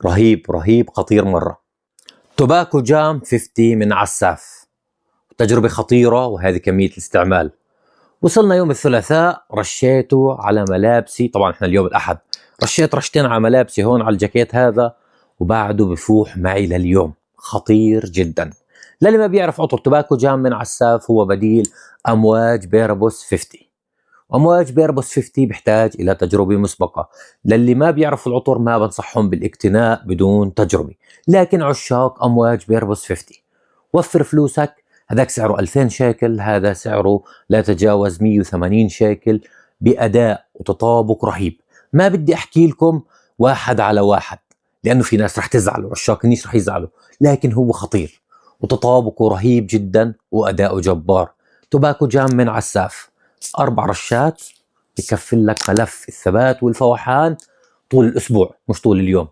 رهيب رهيب، خطير مرة. توباكو جام 50 من عساف، تجربة خطيرة، وهذه كمية الاستعمال. وصلنا يوم الثلاثاء، رشيته على ملابسي، طبعا احنا اليوم الأحد، رشيت رشتين على ملابسي هون على الجاكيت هذا، وبعده بفوح معي لليوم. خطير جدا. للي ما بيعرف، عطر توباكو جام من عساف هو بديل أمواج بيربوس 50. أمواج بيربوس 50 بيحتاج إلى تجربة مسبقة. للي ما بيعرفوا العطر ما بنصحهم بالاقتناء بدون تجربة، لكن عشاق أمواج بيربوس 50 وفر فلوسك. هذاك سعره 2000 شيكل، هذا سعره لا يتجاوز 180 شيكل، بأداء وتطابق رهيب. ما بدي أحكي لكم واحد على واحد، لأنه في ناس رح تزعل وعشاق النيش رح يزعلوا، لكن هو خطير وتطابقه رهيب جدا وأداؤه جبار. توباكو جام من عساف، 4 رشات بكفل لك ملف الثبات والفوحان طول الأسبوع، مش طول اليوم.